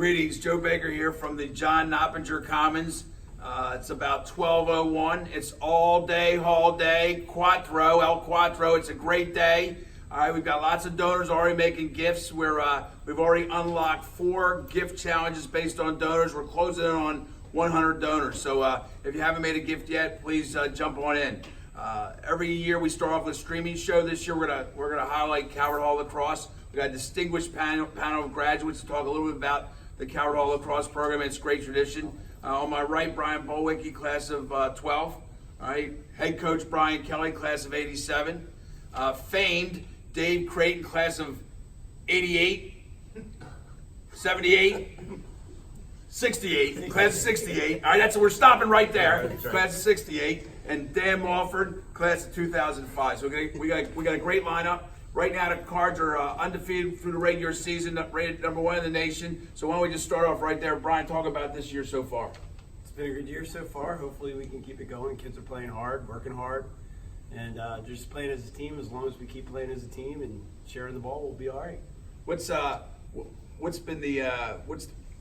Greetings, Joe Baker here from the John Knoppinger Commons. It's about 12:01. It's all day, El Quattro. It's a great day. All right, we've got lots of donors already making gifts. We've already unlocked 4 gift challenges based on donors. We're closing in on 100 donors. So if you haven't made a gift yet, please jump on in. Every year we start off with a streaming show. This year we're gonna highlight Calvert Hall Lacrosse. We got a distinguished panel of graduates to talk a little bit about the Calvert Hall Lacrosse program. It's a great tradition. On my right, Brian Bolewicki, class of 12. All right, head coach Bryan Kelly, class of 87. Famed Dave Creighton, class of 88, 78, 68, class of 68. All right, we're stopping right there. Class of 68, and Dan Mulford, class of 2005. So we got a great lineup. Right now, the Cards are undefeated through the regular season, rated number 1 in the nation. So why don't we just start off right there, Brian? Talk about this year so far. It's been a good year so far. Hopefully, we can keep it going. Kids are playing hard, working hard, and just playing as a team. As long as we keep playing as a team and sharing the ball, we'll be all right. What's been the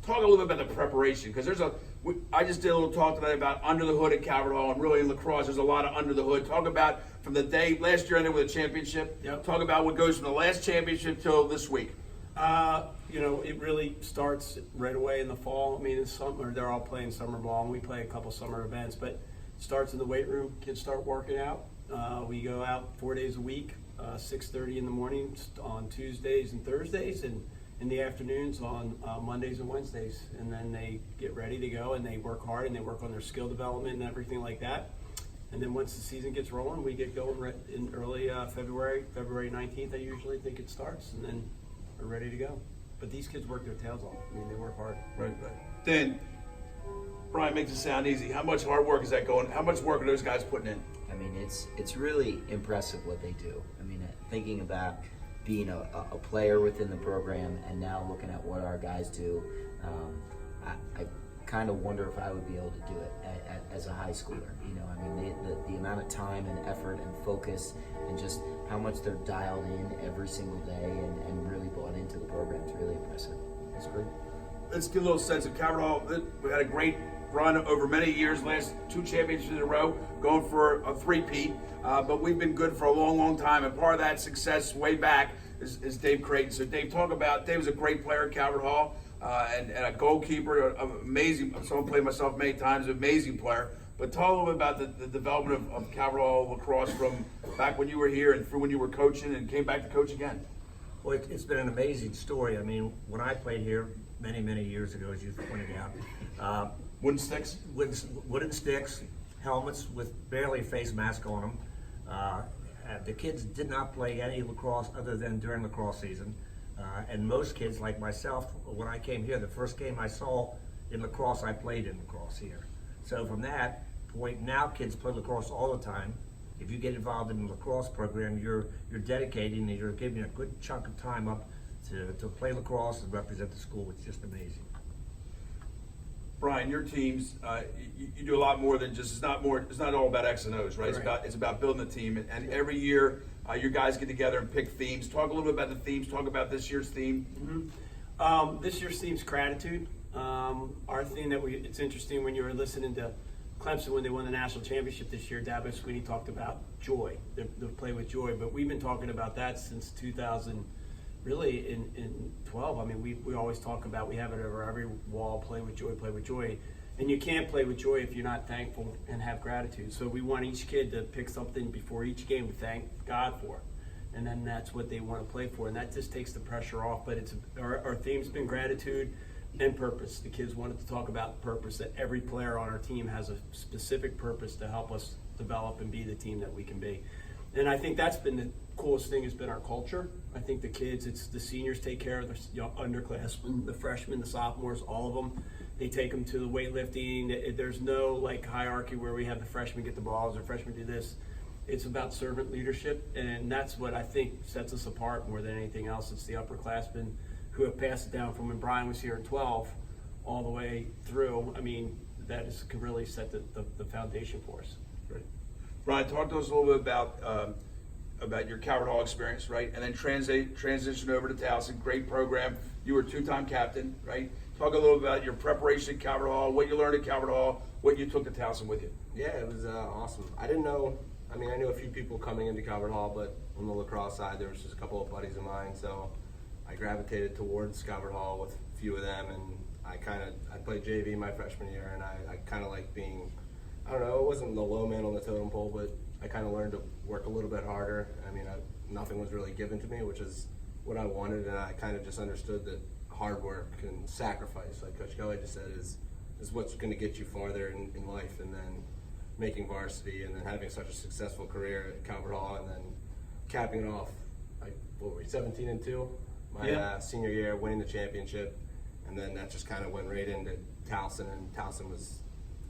talk a little bit about the preparation, because I just did a little talk tonight about under the hood at Calvert Hall, and really in lacrosse there's a lot of under the hood. Talk about from the day last year ended with a championship. Yep. Talk about what goes from the last championship till this week. It really starts right away in the fall. I mean, in summer they're all playing summer ball, and we play a couple summer events. But it starts in the weight room. Kids start working out. We go out 4 days a week, 6:30 in the morning on Tuesdays and Thursdays, and in the afternoons on Mondays and Wednesdays. And then they get ready to go, and they work hard, and they work on their skill development and everything like that. And then once the season gets rolling, we get going in early February 19th, I usually think it starts, and then we're ready to go. But these kids work their tails off. I mean, they work hard. Right. Then, Brian makes it sound easy. How much hard work is that going? How much work are those guys putting in? I mean, it's really impressive what they do. I mean, thinking about being a player within the program and now looking at what our guys do, I kind of wonder if I would be able to do it as a high schooler. You know, I mean, the amount of time and effort and focus and just how much they're dialed in every single day and really bought into the program is really impressive. It's great. Let's get a little sense of Calvert Hall. We had a great run over many years, last 2 championships in a row, going for a 3-peat. But we've been good for a long, long time, and part of that success way back is Dave Creighton. So Dave, Dave was a great player at Calvert Hall, and a goalkeeper, amazing. Someone played myself many times, amazing player. But talk a little bit about the development of Calvert Hall lacrosse from back when you were here and through when you were coaching and came back to coach again. Well, it's been an amazing story. I mean, when I played here many, many years ago, as you pointed out, wooden sticks, helmets with barely a face mask on them. The kids did not play any lacrosse other than during lacrosse season. And most kids, like myself, when I came here, the first game I saw in lacrosse, I played in lacrosse here. So from that point, now kids play lacrosse all the time. If you get involved in the lacrosse program, you're dedicating and you're giving a good chunk of time up to play lacrosse and represent the school. It's just amazing. Brian, your teams, you do a lot more than just, it's not all about X and O's, right? It's about building the team, and every year your guys get together and pick themes. Talk a little bit about the themes. Talk about this year's theme. Mm-hmm. This year's theme's gratitude. Our theme it's interesting when you were listening to Clemson when they won the national championship this year, Dabo Sweeney talked about joy, the play with joy, but we've been talking about that since 2000, really in 12. I mean, we always talk about, we have it over every wall, play with joy, and you can't play with joy if you're not thankful and have gratitude. So we want each kid to pick something before each game to thank God for, and then that's what they want to play for, and that just takes the pressure off. But our theme's been gratitude and purpose. The kids wanted to talk about purpose, that every player on our team has a specific purpose to help us develop and be the team that we can be. And I think that's been the coolest thing, has been our culture. I think the kids, it's the seniors take care of the underclassmen, the freshmen, the sophomores, all of them. They take them to the weightlifting. There's no like hierarchy where we have the freshmen get the balls or freshmen do this. It's about servant leadership, and that's what I think sets us apart more than anything else. It's the upperclassmen who have passed it down from when Brian was here in 12 all the way through. I mean, can really set the foundation for us. Right. Brian, talk to us a little bit about about your Calvert Hall experience, right? And then transition over to Towson. Great program. You were two-time captain, right? Talk a little about your preparation at Calvert Hall, what you learned at Calvert Hall, what you took to Towson with you. Yeah, it was awesome. I didn't know. I mean, I knew a few people coming into Calvert Hall, but on the lacrosse side, there was just a couple of buddies of mine. So I gravitated towards Calvert Hall with a few of them, and I played JV my freshman year, and I kind of like being, I don't know, it wasn't the low man on the totem pole, but I kind of learned to work a little bit harder. I mean, nothing was really given to me, which is what I wanted, and I kind of just understood that hard work and sacrifice, like Coach Kelly just said, is what's going to get you farther in life, and then making varsity, and then having such a successful career at Calvert Hall, and then capping it off, like, what were we, 17-2? My senior year, winning the championship, and then that just kind of went right into Towson, and Towson was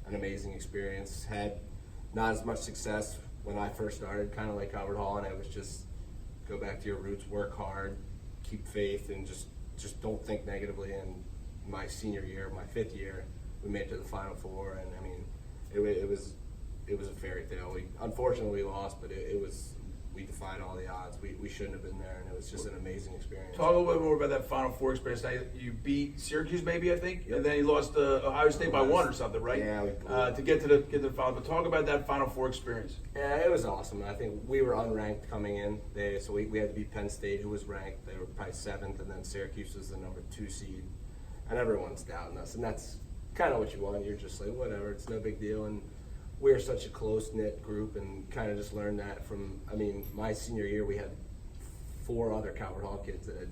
an amazing experience. Had not as much success when I first started, kind of like Calvert Hall, and it was just go back to your roots, work hard, keep faith, and just don't think negatively. And my senior year, my 5th year, we made it to the Final Four, and I mean, it was a fairy tale. Unfortunately, we lost, but we defied all the odds. We shouldn't have been there, and it was just an amazing experience. Talk a little bit more about that Final Four experience. Now, you beat Syracuse, maybe, I think, and then you lost to Ohio State by 1 or something, right? Yeah. To get to the final. But talk about that Final Four experience. Yeah, it was awesome. I think we were unranked coming in. So we had to beat Penn State, who was ranked. They were probably 7th, and then Syracuse was the number 2 seed. And everyone's doubting us, and that's kind of what you want. You're just like, whatever, it's no big deal. And we're such a close-knit group, and kind of just learned that from, I mean, my senior year, we had 4 other Calvert Hall kids that had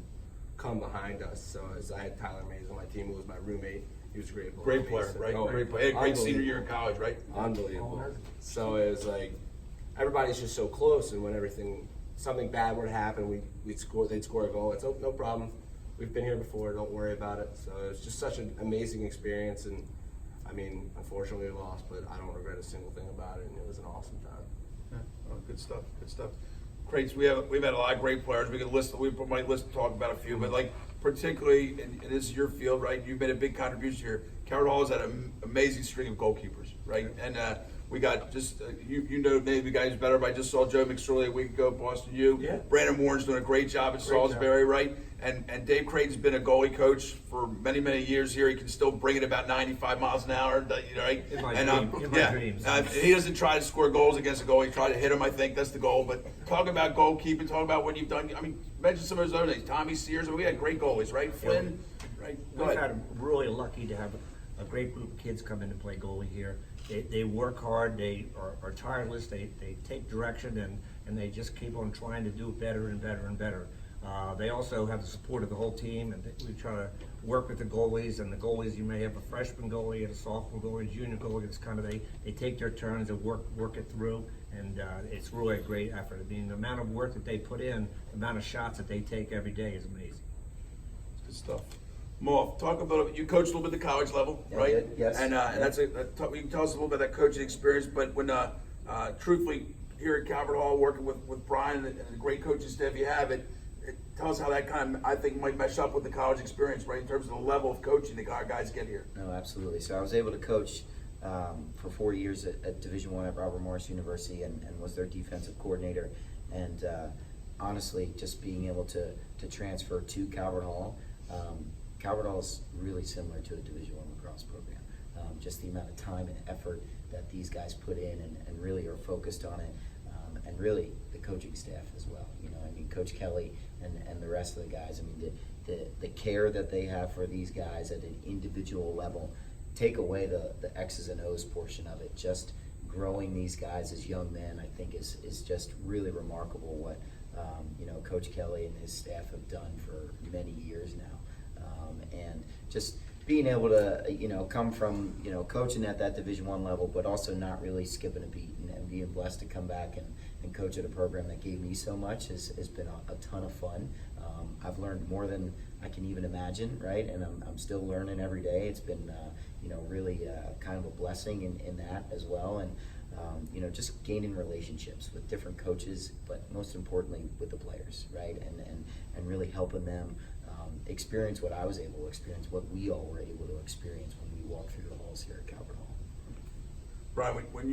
come behind us. So I had Tyler Mays on my team, who was my roommate. He was great. Great player, right? Great player. Great senior year in college, right? Unbelievable. So it was like, everybody's just so close, and when something bad would happen, they'd score a goal. It's no problem. We've been here before. Don't worry about it. So it was just such an amazing experience, and I mean, unfortunately, we lost, but I don't regret a single thing about it, and it was an awesome time. Yeah. Oh, good stuff. Good stuff. Creighton, we've had a lot of great players. We might list talk about a few, but like particularly, and this is your field, right? You've made a big contribution here. Calvert Hall has had an amazing string of goalkeepers, right? And we got just you know maybe the guys better, but I just saw Joe McSorley a week ago at Boston U. Yeah. Brandon Warren's doing a great job at Salisbury, right? And Dave Creighton's been a goalie coach for many, many years here. He can still bring it about 95 miles an hour, right? In my dreams. He doesn't try to score goals against a goal. He tried to hit him, I think. That's the goal. But talk about goalkeeping. Talk about what you've done. I mean, mention some of those other names. Tommy Sears. We had great goalies, right? Flynn, right? Go We've ahead. had really lucky to have a great group of kids come in and play goalie here. They work hard. They are tireless. They take direction, and they just keep on trying to do it better and better and better. They also have the support of the whole team, and we try to work with the goalies. And the goalies, you may have a freshman goalie, and a sophomore goalie, a junior goalie. It's kind of they take their turns and work it through, and it's really a great effort. I mean, the amount of work that they put in, the amount of shots that they take every day is amazing. Good stuff. Mulf, talk about you coached a little bit at the college level, Yeah, right? I did, yes. And that's you can tell us a little bit about that coaching experience. But when truthfully here at Calvert Hall, working with Brian and the great coaching staff you have, tell us how that kind of I think might mesh up with the college experience, right? In terms of the level of coaching that our guys get here. No, absolutely. So I was able to coach for 4 years at Division I at Robert Morris University, and was their defensive coordinator. And honestly, just being able to transfer to Calvert Hall. Calvert Hall is really similar to a Division I lacrosse program. Just the amount of time and effort that these guys put in, and really are focused on it, and really the coaching staff as well. You know, I mean, Coach Kelly and the rest of the guys. I mean, the care that they have for these guys at an individual level. Take away the X's and O's portion of it. Just growing these guys as young men, I think, is just really remarkable. What Coach Kelly and his staff have done for many years now. And just being able to, come from, coaching at that Division I level, but also not really skipping a beat, and being blessed to come back and coach at a program that gave me so much has been a ton of fun. I've learned more than I can even imagine, right? And I'm still learning every day. It's been, really kind of a blessing in that as well. And, just gaining relationships with different coaches, but most importantly with the players, right? And really helping them experience what I was able to experience, what we all were able to experience when we walked through the halls here at Calvert Hall. Brian, when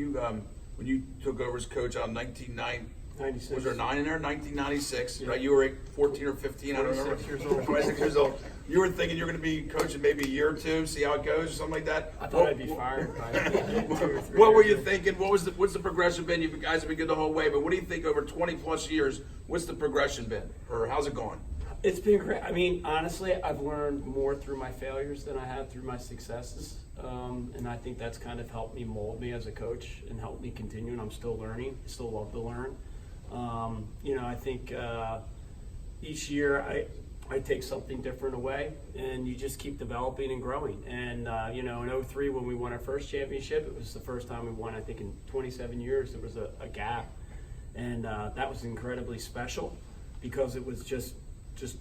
you took over as coach on 1990, 96. Was there 9 in there? 1996, Yeah. right? You were 14 or 15, I don't remember. 26 years old. 26 years old. You were thinking you're going to be coaching maybe a year or two, see how it goes, or something like that? I thought I'd be fired by 2 or 3 What were you years. thinking? What's the progression been? You guys have been good the whole way, but what do you think over 20 plus years? What's the progression been, or how's it going? It's been great. I mean, honestly, I've learned more through my failures than I have through my successes. And I think that's kind of helped me mold me as a coach and helped me continue. And I'm still learning. I still love to learn. I think each year I take something different away, and you just keep developing and growing. And, in 03 when we won our first championship, it was the first time we won, I think, in 27 years. There was a gap. And that was incredibly special because it was just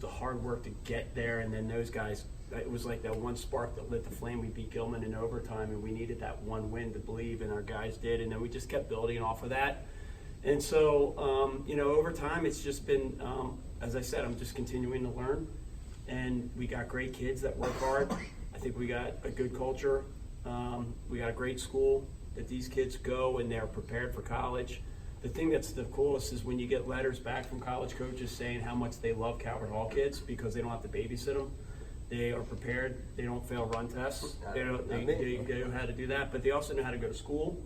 the hard work to get there, and then those guys, it was like that one spark that lit the flame. We beat Gilman in overtime, and we needed that one win to believe, and our guys did, and then we just kept building off of that. And so, over time, it's just been, as I said, I'm just continuing to learn, and we got great kids that work hard. I think we got a good culture. We got a great school that these kids go, and they're prepared for college. The thing that's the coolest is when you get letters back from college coaches saying how much they love Calvert Hall kids because they don't have to babysit them. They are prepared. They don't fail run tests. They know how to do that, but they also know how to go to school.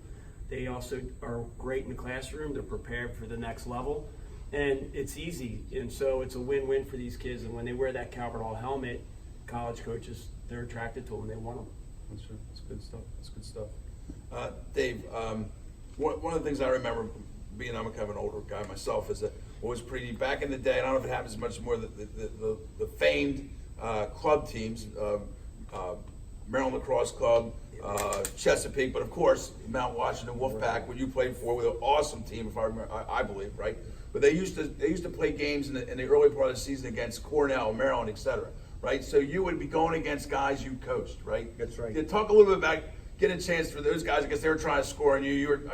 They also are great in the classroom. They're prepared for the next level, and it's easy. And so it's a win-win for these kids. And when they wear that Calvert Hall helmet, college coaches, they're attracted to them. They want them. That's right. That's good stuff. That's good stuff. Dave, one of the things I remember, being I'm kind of an older guy myself, is that what was pretty back in the day, and I don't know if it happens much more, the famed club teams, Maryland Lacrosse Club, Chesapeake, but of course Mount Washington Wolfpack, what you played for, with an awesome team, if I remember, I believe, right? But they used to play games in the early part of the season against Cornell, Maryland, etc. Right? So you would be going against guys you coached, right? That's right. Yeah, talk a little bit about getting a chance for those guys. I guess they were trying to score on you.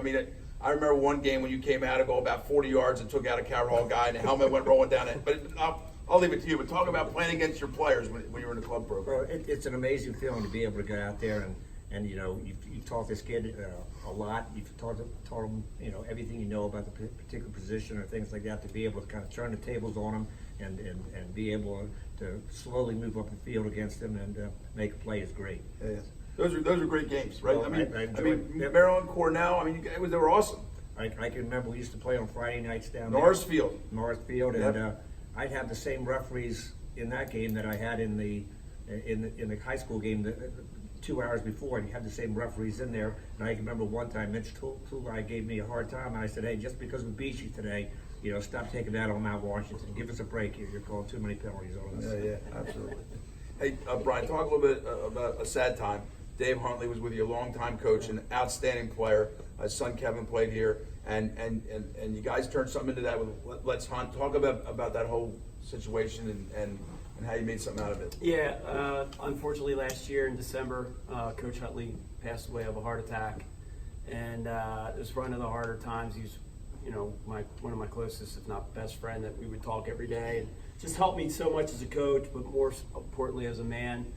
I remember one game when you came out to go about 40 yards and took out a Calvert Hall guy, and the helmet went rolling down it. But I'll leave it to you. But talk about playing against your players when you were in the club program. Well, it's an amazing feeling to be able to go out there and you taught this kid a lot. You've taught him everything you know about the particular position or things like that, to be able to kind of turn the tables on him and be able to slowly move up the field against them and make a play is great. Yeah. Those are great games, right? Well, I enjoyed it. Maryland, Cornell. They were awesome. I can remember we used to play on Friday nights down Norris there. Field. Norris Field, Yep. and I'd have the same referees in that game that I had in the high school game 2 hours before, and you had the same referees in there. And I can remember one time Mitch Tulai gave me a hard time, and I said, "Hey, just because we beat you today, stop taking that on Mount Washington. Give us a break here. You're calling too many penalties on us." Yeah, absolutely. Hey, Brian, talk a little bit about a sad time. Dave Huntley was with you, a longtime coach, an outstanding player. His son Kevin played here, and you guys turned something into that with Let's Hunt. Talk about that whole situation and how you made something out of it. Yeah, unfortunately last year in December, Coach Huntley passed away of a heart attack, and it was one of the harder times. He's, one of my closest, if not best friend, that we would talk every day, and just helped me so much as a coach, but more importantly as a man.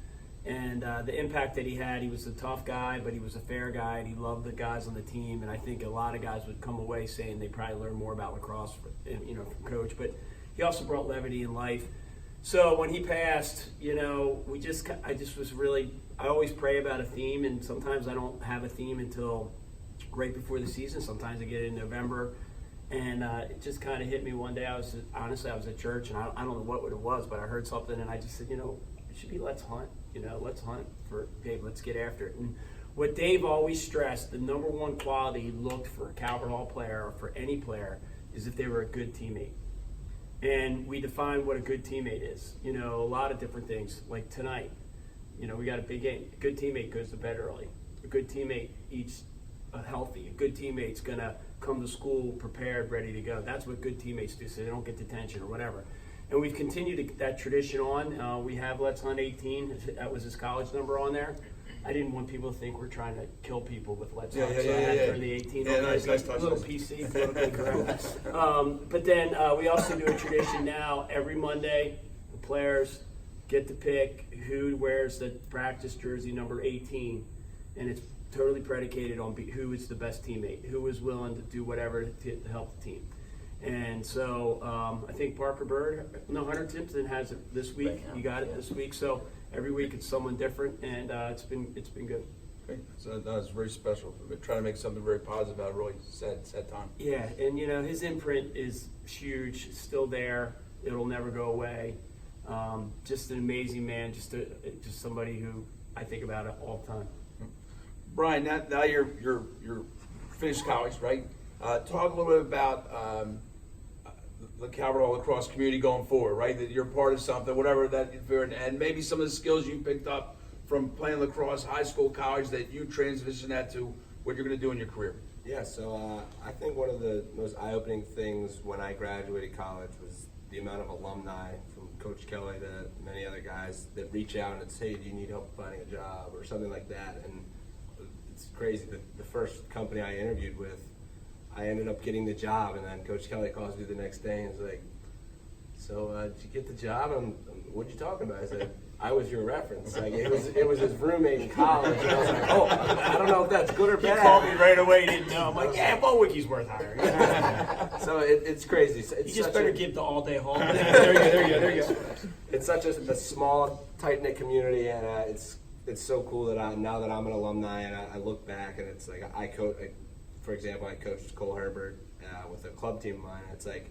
And the impact that he had, he was a tough guy, but he was a fair guy, and he loved the guys on the team. And I think a lot of guys would come away saying they probably learned more about lacrosse, from Coach. But he also brought levity in life. So when he passed, I always pray about a theme, and sometimes I don't have a theme until right before the season. Sometimes I get it in November. And it just kind of hit me one day. I was at church, and I don't know what it was, but I heard something, and I just said, it should be Let's Hunt. Let's hunt for Dave. Let's get after it. And what Dave always stressed, the number one quality he looked for a Calvert Hall player or for any player is if they were a good teammate. And we define what a good teammate is. A lot of different things. Like tonight, we got a big game. A good teammate goes to bed early. A good teammate eats healthy. A good teammate's gonna come to school prepared, ready to go. That's what good teammates do, so they don't get detention or whatever. And we've continued that tradition on. We have Let's Hunt 18. That was his college number on there. I didn't want people to think we're trying to kill people with Let's Hunt, so I had to turn the 18 on. Nice touch. Little PC, politically correct. But then we also do a tradition now. Every Monday, the players get to pick who wears the practice jersey number 18, and it's totally predicated on who is the best teammate, who is willing to do whatever to help the team. And so I think Hunter Timpson has it this week. Right now, You got it yeah. this week. So every week it's someone different, and it's been good. Okay. So that was very special. We're trying to make something very positive out of a really sad time. Yeah, and his imprint is huge, still there. It'll never go away. Just an amazing man, just somebody who I think about it all the time. Brian, now you're finished college, right? Talk a little bit about the Calvert Hall lacrosse community going forward, right? That you're part of something, whatever that, and maybe some of the skills you picked up from playing lacrosse, high school, college, that you transition that to what you're going to do in your career. Yeah, so I think one of the most eye-opening things when I graduated college was the amount of alumni, from Coach Kelly to many other guys, that reach out and say, do you need help finding a job or something like that. And it's crazy. The first company I interviewed with, I ended up getting the job, and then Coach Kelly calls me the next day and is like, so did you get the job? What are you talking about? I said, I was your reference. Like, it was his roommate in college. And I was like, oh, I don't know if that's good or He bad. called me right away. He didn't know. I'm like, yeah, Bolewicki's worth hiring. So it's crazy. It's You just such better a- give the all-day hall. There you go. It's such a small, tight-knit community, and it's so cool that now that I'm an alumni, and I look back, and it's like for example, I coached Cole Herbert with a club team of mine, and it's like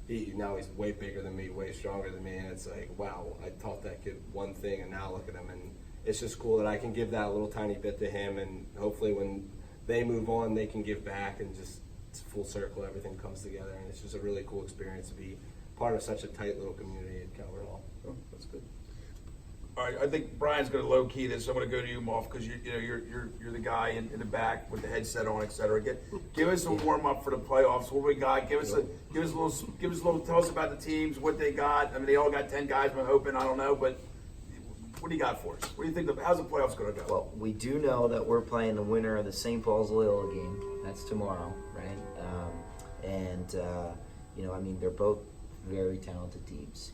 now he's way bigger than me, way stronger than me, and it's like, wow, I taught that kid one thing, and now look at him, and it's just cool that I can give that little tiny bit to him, and hopefully when they move on, they can give back, and just it's full circle, everything comes together, and it's just a really cool experience to be part of such a tight little community at Calvert Hall. Oh, that's good. All right, I think Brian's going to low key this. So I'm going to go to you, Mulf, because you're the guy in the back with the headset on, et cetera. Give us a warm up for the playoffs. What we got? Give us a little. Tell us about the teams, what they got. I mean, they all got 10 guys. I'm hoping. I don't know, but what do you got for us? What do you think? How's the playoffs going to go? Well, we do know that we're playing the winner of the St. Paul's Loyola game. That's tomorrow, right? I mean, they're both very talented teams.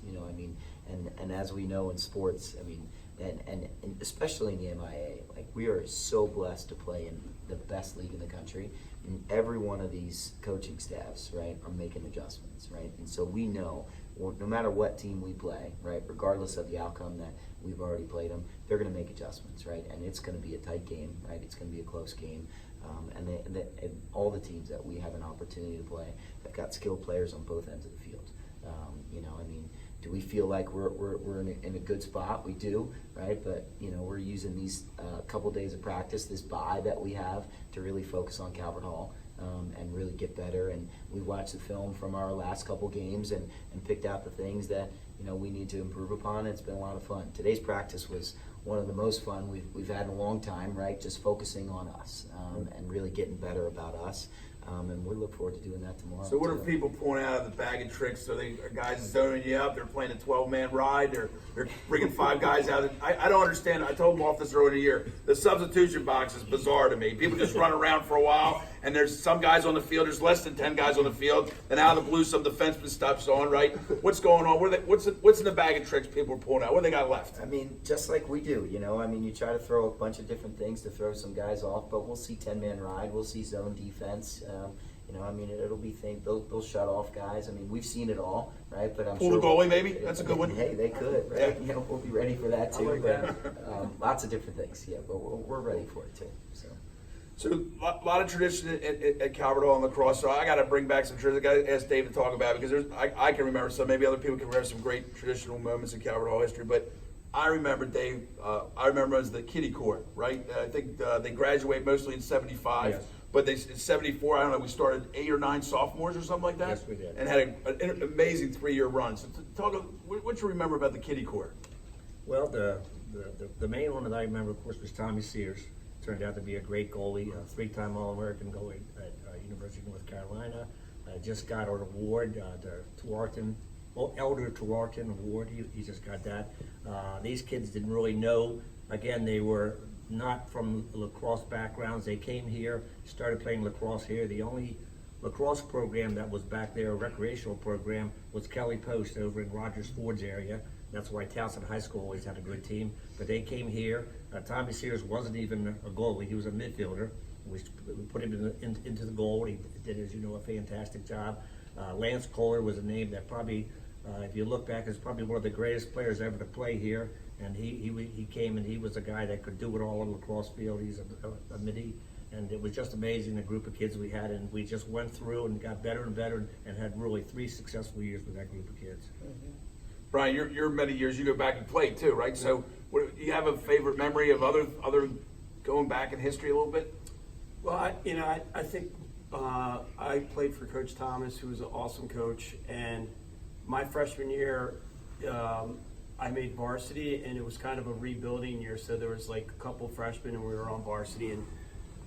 And as we know in sports, I mean, and especially in the MIA, like, we are so blessed to play in the best league in the country. And every one of these coaching staffs, right, are making adjustments, right? And so we know, no matter what team we play, right, regardless of the outcome that we've already played them, they're going to make adjustments, right? And it's going to be a tight game, right? It's going to be a close game. And all the teams that we have an opportunity to play have got skilled players on both ends of the field. Do we feel like we're in a good spot? We do, right? But we're using these couple days of practice, this bye that we have, to really focus on Calvert Hall and really get better. And we watched the film from our last couple games and picked out the things that we need to improve upon. It's been a lot of fun. Today's practice was one of the most fun we've had in a long time, right? Just focusing on us and really getting better about us. And we look forward to doing that tomorrow. So what are people pulling out of the bag of tricks? Are guys zoning you up? They're playing a 12-man ride. They're bringing 5 guys out. I don't understand. I told them off this earlier in the year. The substitution box is bizarre to me. People just run around for a while, and there's some guys on the field. There's less than 10 guys on the field. And out of the blue, some defenseman stuff's on, right? What's going on? What's in the bag of tricks people are pulling out? What do they got left? I mean, just like we do, you try to throw a bunch of different things to throw some guys off, but we'll see 10-man ride. We'll see zone defense. It'll be things. They'll shut off guys. I mean, we've seen it all, right? But I'm Pull sure the goalie, maybe? That's a good one. Hey, they could, right? Yeah. We'll be ready for that too. like but lots of different things, yeah. But we're ready for it too. So a lot of tradition at Calvert Hall and lacrosse. So I got to bring back some tradition. I got to ask Dave to talk about it, because I can remember some. Maybe other people can remember some great traditional moments in Calvert Hall history. But I remember, Dave. I remember as the kiddie court, right? I think they graduate mostly in '75. Yes. But in '74, I don't know, we started 8 or 9 sophomores or something like that. Yes, we did. And had an amazing 3-year run. So talk. What you remember about the kiddie court? Well, the main one that I remember, of course, was Tommy Sears. Turned out to be a great goalie, a 3-time All-American goalie at University of North Carolina. Just got an award, the Elder Tuarton Award. He just got that. These kids didn't really know. Again, they were not from lacrosse backgrounds. They came here, started playing lacrosse here. The only lacrosse program that was back there, a recreational program, was Kelly Post over in Rogers Ford's area. That's why Towson High School always had a good team. But they came here. Tommy Sears wasn't even a goalie. He was a midfielder. We put him into the goal. He did, as you know, a fantastic job. Lance Kohler was a name that probably, if you look back, is probably one of the greatest players ever to play here. And he came and he was a guy that could do it all on the lacrosse field. He's a midi. And it was just amazing, the group of kids we had, and we just went through and got better and better and had really 3 successful years with that group of kids. Brian, you're many years, you go back and play too, right? So do you have a favorite memory of other going back in history a little bit? Well, I think I played for Coach Thomas, who was an awesome coach, and my freshman year, I made varsity, and it was kind of a rebuilding year. So there was like a couple freshmen, and we were on varsity, and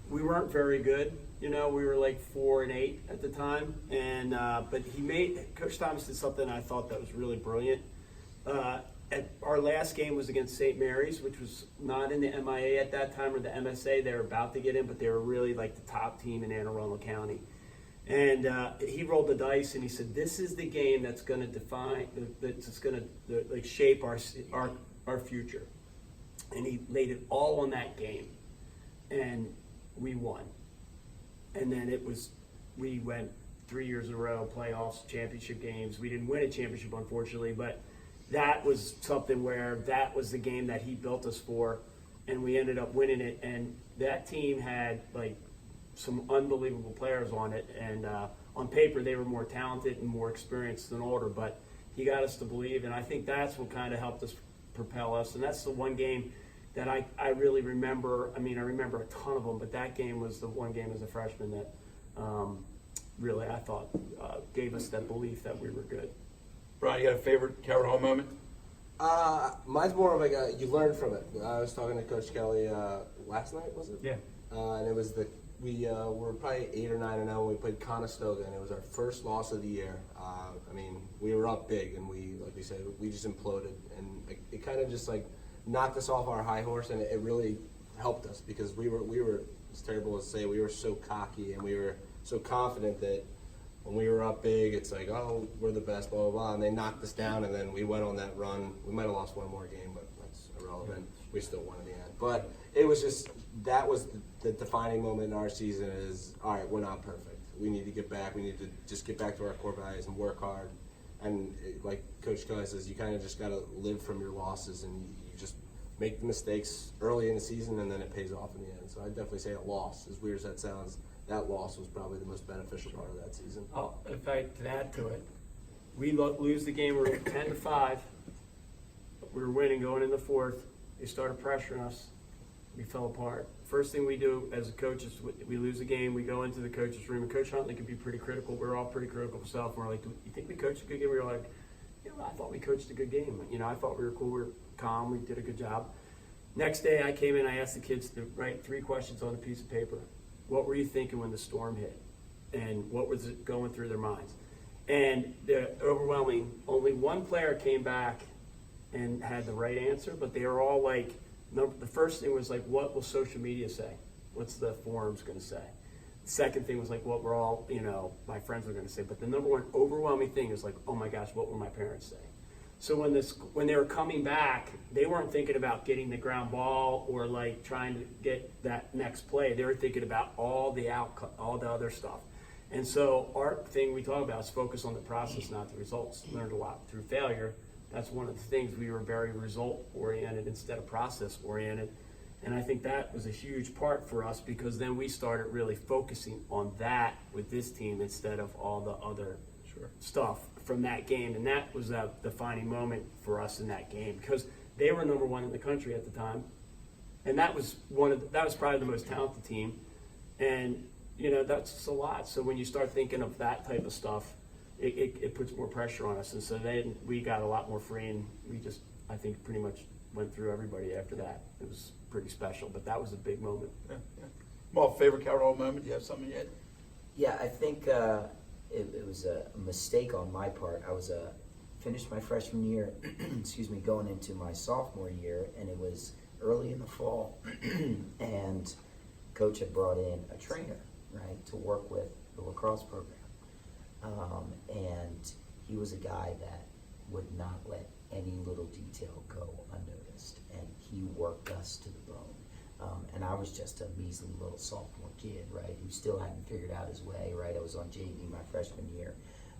we weren't very good. We were like 4-8 at the time, and but Coach Thomas did something I thought that was really brilliant. At our last game was against St. Mary's, which was not in the MIA at that time or the MSA. They were about to get in, but they were really like the top team in Anne Arundel County. And he rolled the dice, and he said, "This is the game that's going to define, that's going to like shape our future." And he laid it all on that game, and we won. And then we went 3 years in a row, playoffs, championship games. We didn't win a championship, unfortunately, but that was something where that was the game that he built us for, and we ended up winning it. And that team had like some unbelievable players on it, and on paper they were more talented and more experienced than older, but he got us to believe, and I think that's what kind of helped us propel us. And that's the one game that I really remember. I mean, I remember a ton of them, but that game was the one game as a freshman that really I thought gave us that belief that we were good. Brian, you got a favorite Calvert Hall moment? Mine's more of like you learn from it. I was talking to Coach Kelly last night, was it? Yeah. And it was we were probably 8 or 9-0 when we played Conestoga, and it was our first loss of the year. I mean, we were up big, and like we said, we just imploded, and it kind of just like knocked us off our high horse, and it really helped us because we were, it's terrible to say, we were so cocky and we were so confident that when we were up big, it's like, oh, we're the best, blah, blah, blah, and they knocked us down, and then we went on that run. We might have lost one more game, but that's irrelevant. We still won in the end. But it was just, that was the defining moment in our season is, all right, we're not perfect. We need to get back. We need to just get back to our core values and work hard. And like Coach Kelly says, you kind of just got to live from your losses, and you just make the mistakes early in the season, and then it pays off in the end. So I'd definitely say a loss, as weird as that sounds. That loss was probably the most beneficial part of that season. Oh, if I can add to it, we lose the game. We're 10-5. We were winning going in the fourth. They started pressuring us. We fell apart. First thing we do as a coach is we lose the game. We go into the coach's room, and Coach Huntley could be pretty critical. We're all pretty critical of ourselves. And we're like, "Do you think we coached a good game?" We were like, I thought we coached a good game. I thought we were cool. We were calm. We did a good job. Next day, I came in. I asked the kids to write 3 questions on a piece of paper. What were you thinking when the storm hit? And what was it going through their minds? And the overwhelming, only one player came back and had the right answer, but they were all like, the first thing was like, what will social media say? What's the forums going to say? The second thing was like, what we're all, my friends are going to say. But the number one overwhelming thing is like, oh my gosh, what will my parents say? So when they were coming back, they weren't thinking about getting the ground ball or like trying to get that next play. They were thinking about all the other stuff. And so our thing we talk about is focus on the process, not the results. Learned a lot through failure. That's one of the things. We were very result-oriented instead of process-oriented. And I think that was a huge part for us because then we started really focusing on that with this team instead of all the other stuff from that game. And that was a defining moment for us in that game because they were number 1 in the country at the time. And that was probably the most talented team. And, that's just a lot. So when you start thinking of that type of stuff, it puts more pressure on us. And so then we got a lot more free, and we just, I think, pretty much went through everybody after that. It was pretty special, but that was a big moment. Yeah. Well, favorite Calvert Hall moment? Do you have something yet? Yeah, I think it was a mistake on my part. I was finished my freshman year, going into my sophomore year, and it was early in the fall, and Coach had brought in a trainer, right, to work with the lacrosse program. And he was a guy that would not let any little detail go unnoticed, and he worked us to the bone. And I was just a measly little sophomore kid, right, who still hadn't figured out his way, right? I was on JV my freshman year.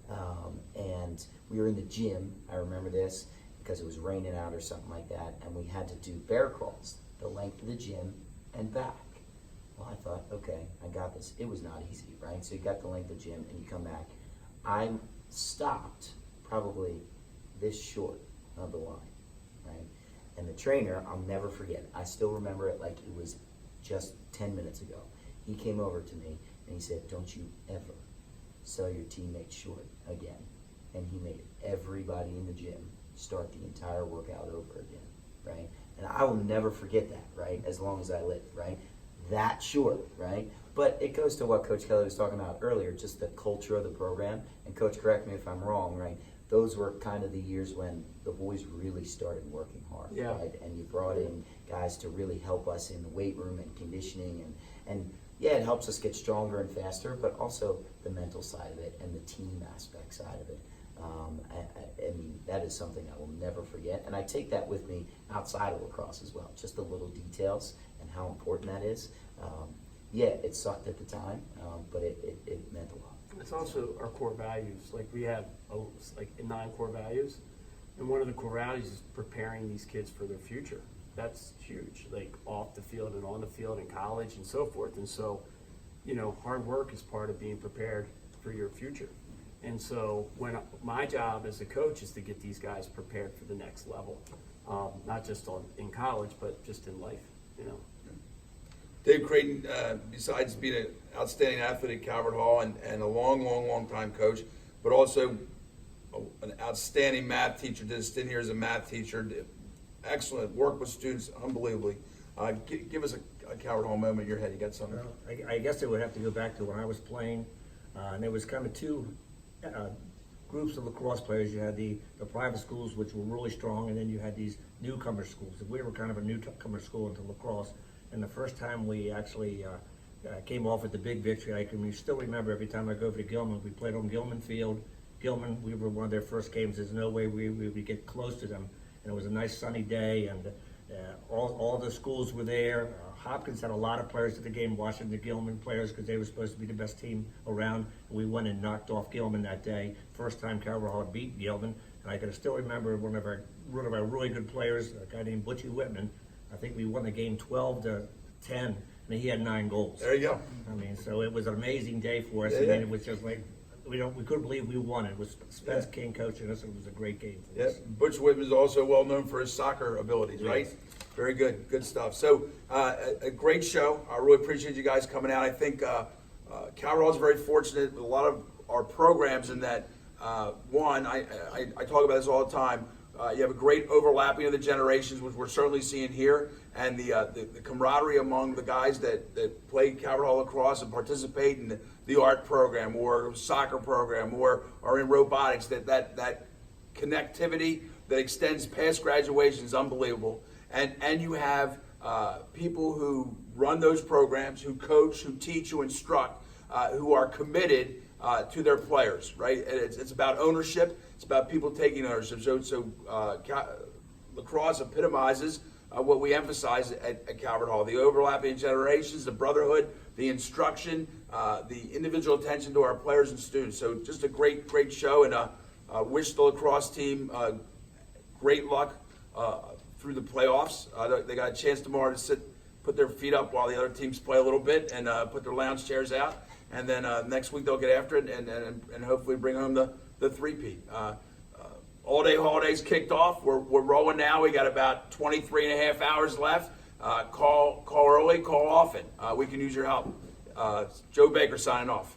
And we were in the gym, I remember this, because it was raining out or something like that, and we had to do bear crawls, the length of the gym and back. Well, I thought, okay, I got this. It was not easy, right? So you got the length of the gym and you come back. I stopped probably this short of the line, right? And the trainer, I'll never forget it. I still remember it like it was just 10 minutes ago. He came over to me and he said, don't you ever sell your teammates short again. And he made everybody in the gym start the entire workout over again, right? And I will never forget that, right, as long as I live, right? That short, right? But it goes to what Coach Kelly was talking about earlier, just the culture of the program. And Coach, correct me if I'm wrong, right? Those were kind of the years when the boys really started working hard, Yeah. right? And you brought in guys to really help us in the weight room and conditioning. And yeah, it helps us get stronger and faster, but also the mental side of it and the team aspect side of it. I mean, that is something I will never forget. And I take that with me outside of lacrosse as well, just the little details and how important that is. Yeah, it sucked at the time, but it meant a lot. It's also our core values. Like we have like 9 core values, and one of the core values is preparing these kids for their future. That's huge, like off the field and on the field in college and so forth. And so, you know, hard work is part of being prepared for your future. And so when my job as a coach is to get these guys prepared for the next level, not just in college, but just in life, you know. Dave Creighton, besides being an outstanding athlete at Calvert Hall and a long time coach, but also an outstanding math teacher, did a stint here as a math teacher, did excellent work with students, unbelievably. Give us a Calvert Hall moment in your head. You got something? Well, I guess it would have to go back to when I was playing, and there was kind of two groups of lacrosse players. You had the private schools, which were really strong, and then you had these newcomer schools. We were kind of a newcomer school into lacrosse. And the first time we actually came off with the big victory, I can still remember every time I go over to Gilman, we played on Gilman Field. Gilman, we were one of their first games. There's no way we would get close to them. And it was a nice sunny day, and all the schools were there. Hopkins had a lot of players at the game, watching the Gilman players because they were supposed to be the best team around. And we went and knocked off Gilman that day. First time Calvert Hall beat Gilman. And I can still remember one of our really good players, a guy named Butchie Whitman. I think we won the game 12-10, and he had 9 goals. There you go. I mean, so it was an amazing day for us. Yeah, I mean, yeah. it was just like we couldn't believe we won. It was Spence King coaching us. It was a great game for us. Butch Whitman is also well known for his soccer abilities, right? Very good stuff. So a great show. I really appreciate you guys coming out. I think Calvert Hall is very fortunate with a lot of our programs in that. One, I talk about this all the time. You have a great overlapping of the generations, which we're certainly seeing here, and the camaraderie among the guys that play Calvert Hall lacrosse and participate in the art program or soccer program or are in robotics. That connectivity that extends past graduation is unbelievable. And you have people who run those programs, who coach, who teach, who instruct, who are committed to their players, right? And it's about ownership. It's about people taking ownership. So lacrosse epitomizes what we emphasize at Calvert Hall: the overlapping generations, the brotherhood, the instruction, the individual attention to our players and students. So just a great show, and wish the lacrosse team great luck through the playoffs. They got a chance tomorrow to put their feet up while the other teams play a little bit, and put their lounge chairs out. And then next week they'll get after it and hopefully bring home the three-peat. All-day holidays kicked off. We're rolling now. We got about 23 and a half hours left. Call early, call often. We can use your help. Joe Baker signing off.